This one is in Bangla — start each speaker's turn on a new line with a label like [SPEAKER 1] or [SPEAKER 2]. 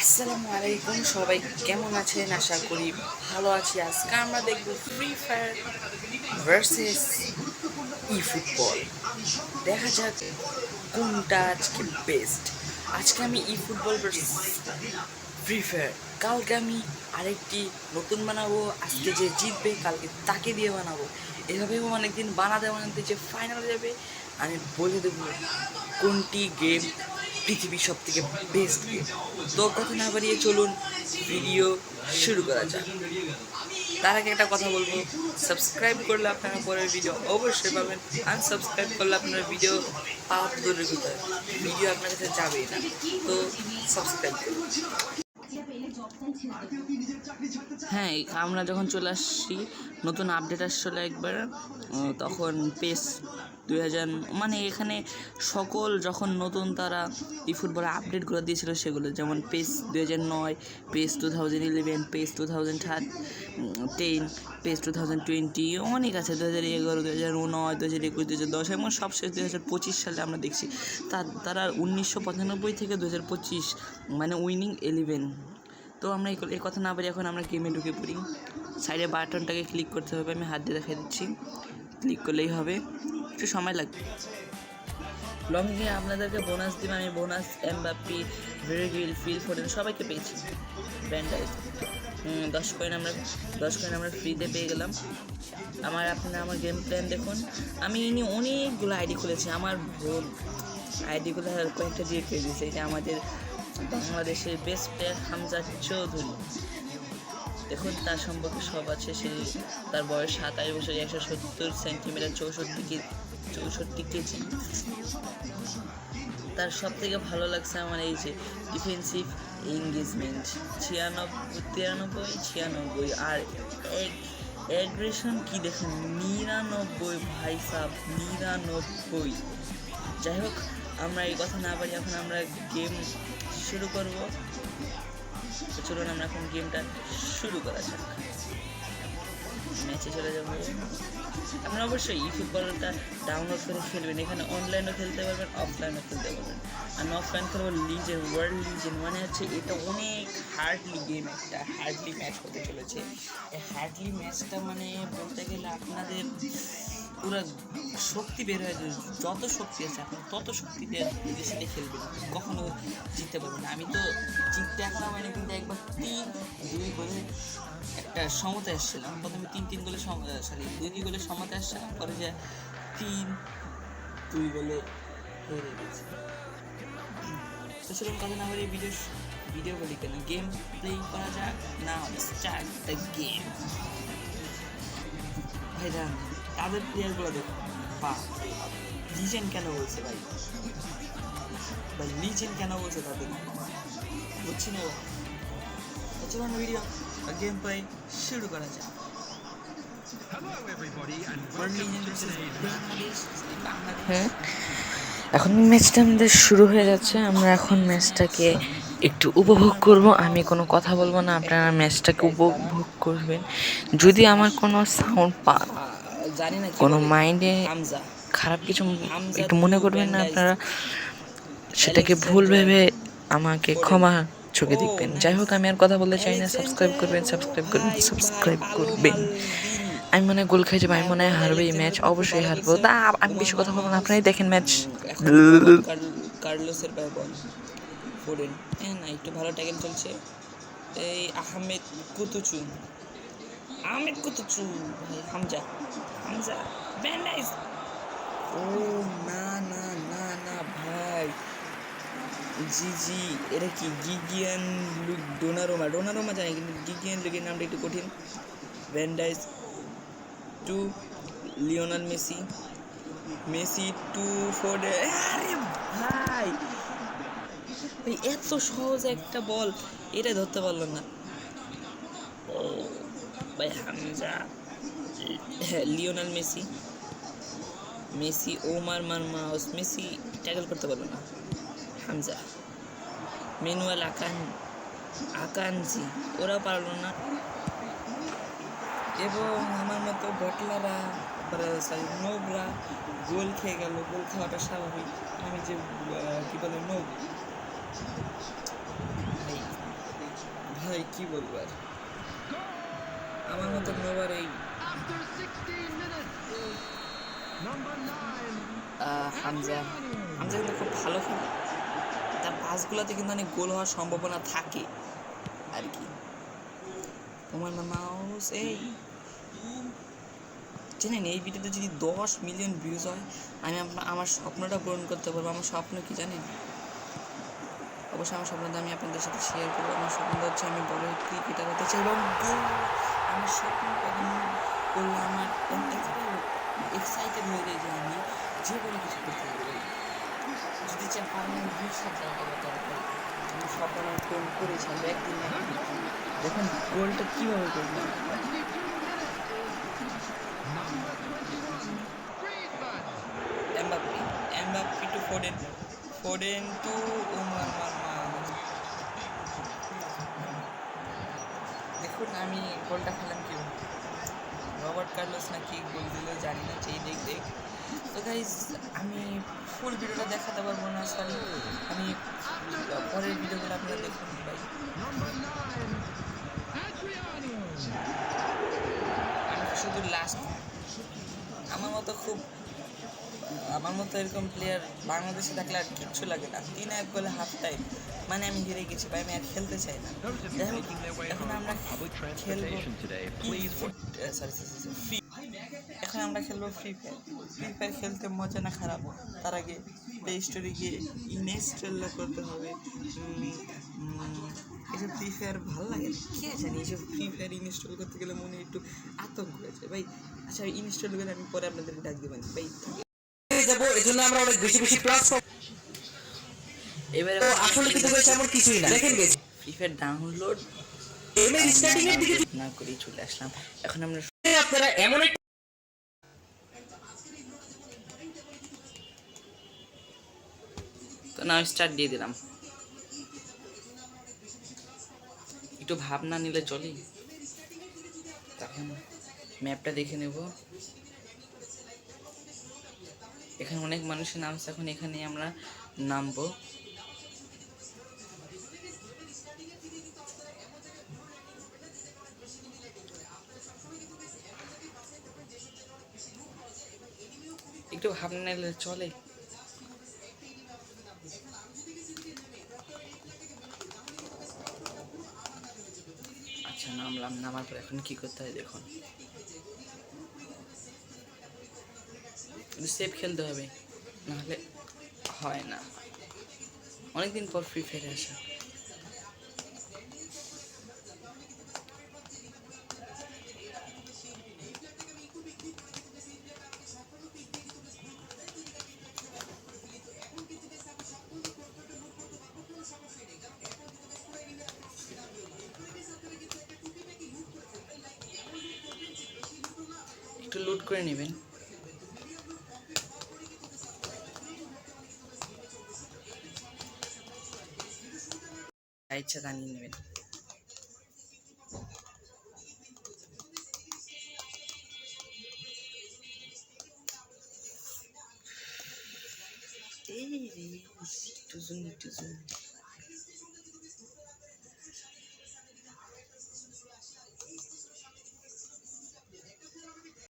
[SPEAKER 1] আসসালামু আলাইকুম, সবাই কেমন আছেন? আশা করি ভালো আছি। আজকে আমরা দেখব ফ্রি ফায়ার ভার্সেস ই ফুটবল। দেখা যাক কোনটা আজকে বেস্ট। আজকে আমি ই ফুটবল ভার্সেস ফ্রি ফায়ার, কালকে আমি আরেকটি নতুন বানাবো। আজকে যে জিতবে কালকে তাকে দিয়ে বানাবো। এভাবেও অনেকদিন বানাতে বানাতে যে ফাইনাল যাবে আমি বলে দেবো কোনটি গেম পৃথিবীর সব থেকে বেস্ট গেম। তো কথা না বাড়িয়ে চলুন ভিডিও শুরু করা যাক। তার আগে একটা কথা বলবো, সাবস্ক্রাইব করলে আপনারা পরের ভিডিও অবশ্যই পাবেন। আনসাবস্ক্রাইব করলে আপনার ভিডিও পাওয়া দূরের কথা, ভিডিও আপনার কাছে যাবেই না। তো সাবস্ক্রাইব করুন। হ্যাঁ, আমরা যখন চলে আসছি, নতুন আপডেট আসছিলো একবার, তখন পেস 2000 মানে এখানে সকল যখন নতুন তারা ই ফুটবলে আপডেটগুলো দিয়েছিল সেগুলো, যেমন পেস 2009, পেস 2011, পেস 2010, পেস 2020, অনেক আছে, 2011, 2009, 2021, 2010 এবং সবশেষ 2025 সালে আমরা দেখছি। তারা 1995 থেকে 2025 মানে উইনিং 11। তো আমরা এই কথা না বলি, এখন আমরা গেমে ঢুকে পড়ি। সাইডে বাটনটাকে ক্লিক করতে হবে, আমি হাত দিয়ে দেখাই দিচ্ছি। ক্লিক করলেই হবে, একটু সময় লাগবে। লংয়ে আপনাদেরকে বোনাস দিবে, আমি বোনাস এমবাপ্পি, ভিরজিল, ফিল ফোডেন সবাইকে পেয়েছি। ব্যান্ডাইজ 10 কয়েন আমরা ফ্রিতে পেয়ে গেলাম। আপনারা আমার গেম প্ল্যান দেখুন। আমি অনেকগুলো আইডি খুলেছি, আমার বোন আইডিগুলো কয়েকটা দিয়ে পেয়ে দিয়েছে। এটা আমাদের বাংলাদেশের বেস্ট প্লেয়ার হামজা চৌধুরী। দেখুন তার সম্পর্কে সব আছে। তার বয়স 27 বছর, 170 সেন্টিমিটার, 64 কেজি। তার সব থেকে ভালো লাগছে আমার এই যে ডিফেন্সিভ এঙ্গেজমেন্ট 93, আর অ্যাগ্রেশন কি দেখেন 99, ভাই সাব 99। যাই হোক, আমরা এই কথা না পারি, এখন আমরা গেম শুরু করব। চলুন আমরা এখন গেমটা শুরু করা যাক। ম্যাচে চলে যাবো। আপনারা অবশ্যই ই ফুটবলটা ডাউনলোড করে খেলবেন। এখানে অনলাইনও খেলতে পারবেন, অফলাইনও খেলতে পারবেন। আমি অফলাইন খেলবো লিজেন্ড, ওয়ার্ল্ড লিজেন্ড, মানে হচ্ছে এটা অনেক হার্ডলি গেম, একটা হার্ডলি ম্যাচ হতে চলেছে। এই হার্ডলি ম্যাচটা মানে বলতে গেলে আপনাদের পুরো শক্তি বের হয়ে যাবে। যত শক্তি আছে আপনার তত শক্তি দিয়ে সাথে খেলবেন, কখনো জিততে পারবেন না। আমি তো জিততে এখনো মানে, কিন্তু একবার 3-2 গোলে একটা সমতা এসেছিলাম। প্রথমে 3-3 গোলে 2-2 গোলে সমতা এসেছিলাম, পরে যে 3-2 গোলে হেরে গেছি। তো সেরকম কথা না বলে ভিডিও বলি কেন, গেম প্লে করা যাক না। Start the game. ভাই জান, তাদের প্লেয়ারগুলো দেখো, বা লিজেন্ড কেন বলছে ভাই লিজেন্ড কেন বলছে তাদের, বুঝছি না। চলুন ভিডিও গেম প্লে শুরু করা যাক। এখন ম্যাচটা আমাদের শুরু হয়ে যাচ্ছে। আমরা এখন ম্যাচটাকে একটু উপভোগ করব। আমি কোনো কথা বলবো না, আপনারা ম্যাচটাকে উপভোগ করবেন। যদি আমার কোনো সাউন্ড জানি না, কোনো মাইন্ডে খারাপ কিছু একটু মনে করবেন না আপনারা, সেটাকে ভুল ভেবে আমাকে ক্ষমা চোখে দেখবেন। যাই হোক, আমি আর কথা বলতে চাই না। সাবস্ক্রাইব করবেন। আমি মনে হয় গোল খেয়ে যাবো, আমি মনে হয় হারবে এই ম্যাচ, অবশ্যই হারবো। তা আমি বেশি কথা বলবো না, আপনারাই দেখেন ম্যাচ। কার্লোসের পায়ে বল, ফোডেন না, একটু ভালো ট্যাকেল চলছে। এই আহমেদ কুতুচু ভাই, হামজা ব্যান্ডাইজ। ও না না না না ভাই, জি এটা কি গিগিয়ান ডোনারোমা জানি, কিন্তু গিগিয়ান লুকের নামটা একটু কঠিন। ভ্যান্ডাইজ টু লিওনাল মেসি টু ফোর্ডে। আরে ভাই, এত সহজ একটা বল এটা ধরতে পারলো না। ও ভাই, হামজা, হ্যাঁ লিওনাল মেসি ওমার মারমাউস, মেসি ট্যাকল করতে পারলো না। হামজা, মেনুয়াল আকানজি ওরা পারলো না। এবং আমার মতো বটলারা, নোবরা গোল খেয়ে গেল। গোল খাওয়াটা স্বাভাবিক, আমি যে কী বলে নোব। কি বলবো আর, আমার মতো নোবার এই হামজা হামজা কিন্তু খুব ভালো খেলে, তার পাসগুলোতে কিন্তু অনেক গোল হওয়ার সম্ভাবনা থাকে আর কি। তোমার মাউস এই জানেন এই ভিডিওতে যদি 10 মিলিয়ন ভিউজ হয় আমি আমার স্বপ্নটা পূরণ করতে পারবো। আমার স্বপ্ন কি জানেন? অবশ্যই আমার স্বপ্নটা আমি আপনাদের সাথে শেয়ার করবো। আমার স্বপ্নটা হচ্ছে আমি বড় ক্রিকেটার হতে চাই এবং আমার স্বপ্ন করলে আমার এক্সাইটেড হয়ে যায় যে আমি যে কোনো কিছু করতে পারবো। যদি চান পারমানেন্ট ভবিষ্যৎ যাওয়া দরকার, আমি স্বপ্ন পূরণ করেছি আমি একদিন না একদিন। দেখুন গোলটা কীভাবে করবো, Mbappe to Foden, Foden to Omar Marmoush. দেখুন আমি গোলটা খেলাম কি, রবার্ট কার্লোস না কি গোল দিল জানি না, যেই দেখ। তো গাইজ আমি ফুল ভিডিওটা দেখাতে পারবো না, সরি, আমি পরের ভিডিওগুলো আপনারা দেখুন ভাই। আমি শুধু লাস্ট আমার মতো এরকম প্লেয়ার বাংলাদেশে থাকলে আর কিচ্ছু লাগে না। 3-1 গোলে হাফ টাইম মানে আমি হেরে গেছি ভাই, আমি আর খেলতে চাই না। এখন আমরা খেলবো ফ্রি ফায়ার খেলতে মজা না খারাপ, তার আগে প্লে স্টোরে গিয়ে ইনস্টল করতে হবে। এসব ফ্রি ফায়ার ভালো লাগে না, কে জানি এইসব ফ্রি ফায়ার ইনস্টল করতে গেলে মনে একটু আতঙ্ক হয়েছে ভাই। আচ্ছা ইনস্টল করে আমি পরে আপনাদের ডাক দেবেন ভাই।
[SPEAKER 2] এজন্য আমরা অনেক বেশি বেশি প্ল্যাটফর্ম,
[SPEAKER 1] এবারে
[SPEAKER 2] আসলে কিন্তু বেশ এমন কিছুই না। দেখেন বেশ
[SPEAKER 1] ফ্রি ফায়ার ডাউনলোড
[SPEAKER 2] গেমের স্টার্টিং এর দিকে
[SPEAKER 1] না করেই চলে আসলাম। এখন আমরা
[SPEAKER 2] আপনারা এমন একটা
[SPEAKER 1] তো নাও স্টার্ট দিয়ে দিলাম, একটু ভাবনা নিলে চলি। এখন ম্যাপটা দেখে নেব, এখানে অনেক মানুষের নামছে, এখন এখানে আমরা নামবো। একটু ভাবনা নিলে চলে। আচ্ছা নামলাম, নামার পর এখন কি করতে হয় দেখুন, সেফ খেলতে হবে, নাহলে হয় না। অনেকদিন পর ফ্রি ফায়ারে আসা, একটু লুট করে নেবেন। ইচ্ছা জানিয়ে নেবেন। এই রে একটু জুম